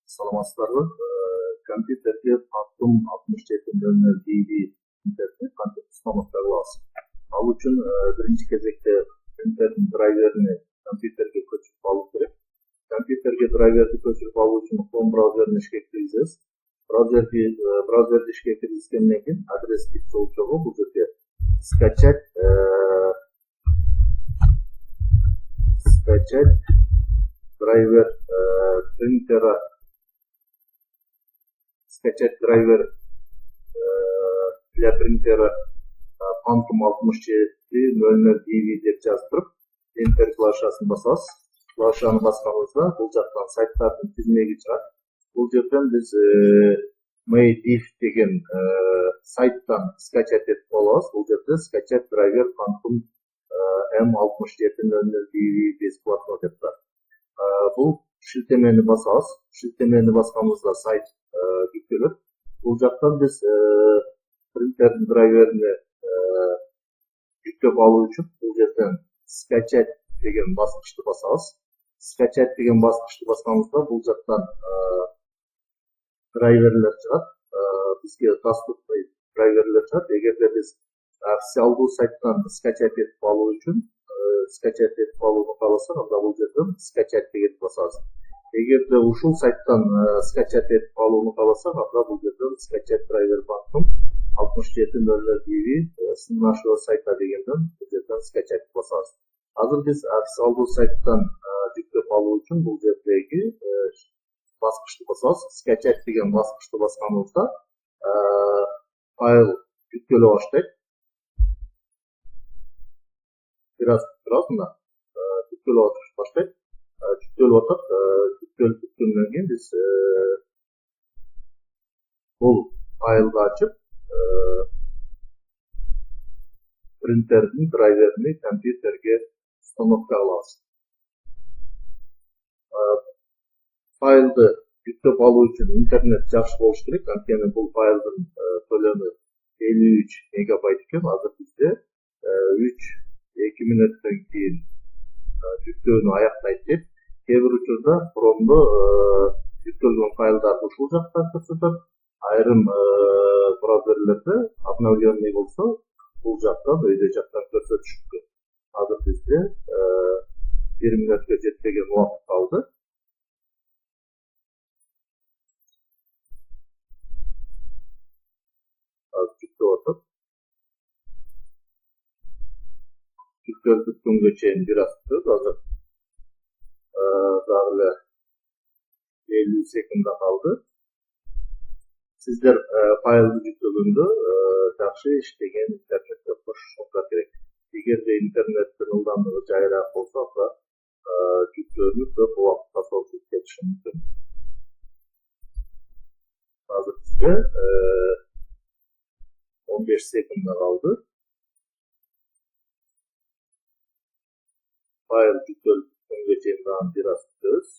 саламатсыздарбы? Компьютерге Atom 67 DB принтерни кантип устаноктоп алабыз. Ал үчүн биринчи кезекте принтердин драйверин компьютерге көчүрүп алуу керек. Компьютерге драйверди көчүрүп алуу үчүн Chrome браузерин ишке киргизебиз. Браузерди ишке киргизгенден кийин адрес болчогу бул жерде скачать драйвер принтера, скачать драйвер для принтера Phantom 6700 DV деп жазып принтер клавишасын басабыз. Клавишаны басканыбызда бул жактан сайттардын тизмеги чыгат. Бул жерден биз Made-if деген сайттан скачать этип алабыз. Бул жерде скачать драйвер Phantom M6700 DV бесплатно деп бар. Бул шилтемени басабыз. Шилтемени басканыбызда сайт жүктөлөт. Бул жактан биз принтердин драйверин жүктөп алуу үчүн бул жерден скачать деген баскычты басабыз. Скачать деген баскычты басканыбызда бул жактан драйверлер чыгат. Бизге доступный драйверлер чыгат. Эгерде биз официалдуу сайттан скачать этип алуу үчүн скачать этип алууну кааласак, анда бул жерден скачать деген басабыз. Эгерде ушул сайттан скачать этип алууну кааласак, анда бул жерден скачать драйвер Phantom 6700 DV с нашего сайта дегенден бул жерден скачать басабыз. Азыр биз официалдуу сайттан жүктөп алуу үчүн бул жердеги баскычты басабыз. Скачать деген баскычты басканыбызда файл жүктөлө баштайт. Biraz мына жүктөлүп баштайт. Жүктөлүп атат. Жүктөлгөндөн кийин биз бул файлды ачып принтердин драйверин компьютерге установка кылабыз. Файлды жүктөп алуу үчүн интернет жакшы болуш керек. Анткени бул файлдын көлөмү 53 мегабайт экен. Азыр бизде 2 мүнөттөн кийин жүктөөнү аяктайт деп. Кээ бир учурда Chrome'до жүктөлгөн файлдарды ушул жакта көрсөтөт. Айрым браузерлерде обновленный болсо, бул жактан өйдө жактан көрсөтүшүптүр. Азыр бизде 1 мүнөткө жетпеген убакыт калды. Азыр жүктөп атат. Бүткөнгө чейин бир аз күтөт. Азыр дагы эле 50 секунда калды. Сиздер файлды жүктөгөндө жакшы иштеген интернетке кошушуңуздар керек. Эгерде интернеттин ылдамдыгы жайыраак болсо, жүктөөнү көп убакытка созулуп кетиши мүмкүн. Азыр бизге 15 секунда калды. Файл жүктөлгөнгө чейин дагы бир аз күтөбүз.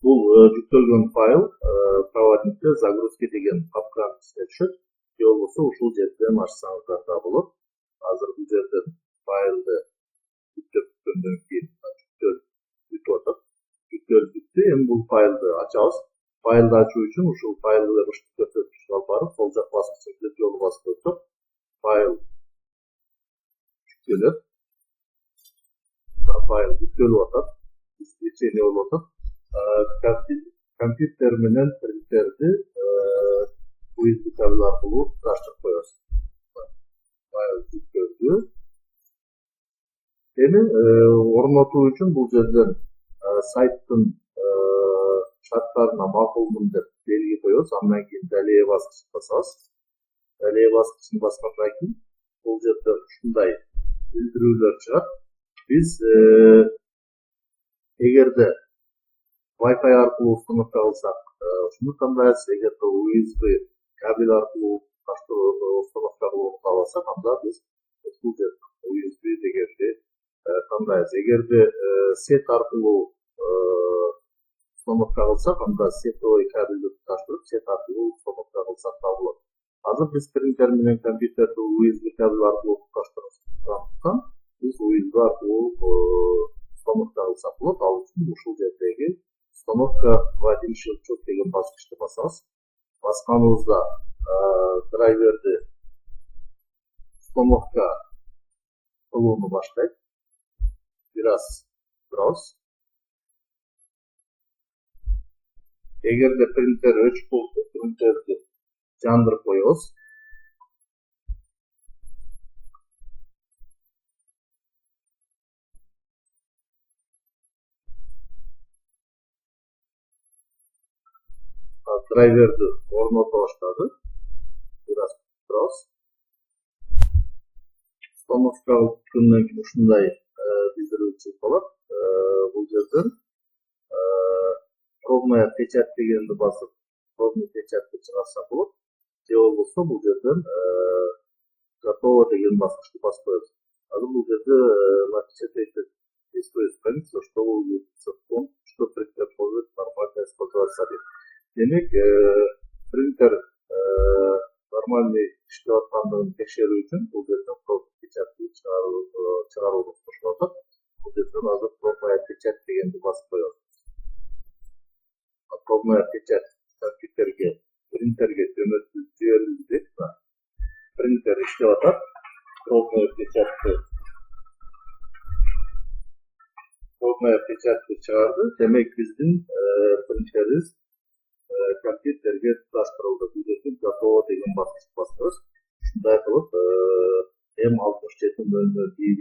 Бул жүктөлгөн файл проводникте загрузки деген капканын ичине түшөт. Же болбосо ушул жерден ачсаңыздар да болот. Азыр бул жерден файлды жүктөткөндөн кийин бүтүп атат. Жүктөлүп бүтү. Эми бул файлды ачабыз. Файлды ачуу үчүн ушул файлды көрсөтүшүн алып барып, сол жак баскычты жолу басып көрсөт. Файл жүктөлөт. Файл жүктөлүп атат. Ичине болуп атат. Компьютер менен принтерди USB кабел аркылуу туташтырып коебуз. Файл жүктөлдү. Эми орнотуу үчүн бул жерден сайттын шарттарына макулмун деп белги коебуз. Андан кийин далее баскычты басабыз. Далее баскычын баскандан кийин бул жерде ушундай билдирүүлөр чыгат. Биз эгерде Wi-Fi аркылуу установка кылсак, ушуну тандайбыз. Эгерде USB кабел аркылуу установка кылууну кааласак, анда биз бул жерде USB дегенди тандайбыз. Эгерде сет аркылуу установка кылсак, анда сетовый кабелди туташтырып, сет аркылуу установка кылсак да болот. Азыр биз принтер менен компьютерди USB кабел аркылуу туташтырган, биз USB аркылуу установка кылсак болот. Ал үчүн ушул жердеги установка в один щелчок деген баскычты басабыз. Басканыбызда драйверди установка кылууну баштайт. Бир аз турабыз. Эгерде принтер өчүп болсо, принтерди жандырып коебуз. Драйверди орното баштады. Бир аз турабыз. Установка күнүнөн кийин ушундай билдирүүчү болот. Бул жерден пробная печать дегенди басып, пробный печатты чыгарсак болот. Же болбосо бул жерден готово деген баскычты басып коебуз. Азыр бул жерде напечатать страницу, что принтер может нормально использоваться. Демек, принтер нормальный иштеп аткандыгын текшерүү үчүн бул жерден пробный печатты чыгарууну кошуп атат. Бул жерден азыр пробная печать дегенди басып коебуз. Пробная печать принтерге жөнөтүлүп жиберилди. Принтер иштеп атат. Пробная печатты чыгарды. Демек биздин принтерибиз компьютерге туташтырылды. Бул жерде готово деген баскычты басабыз. Ушундай кылып M6700BB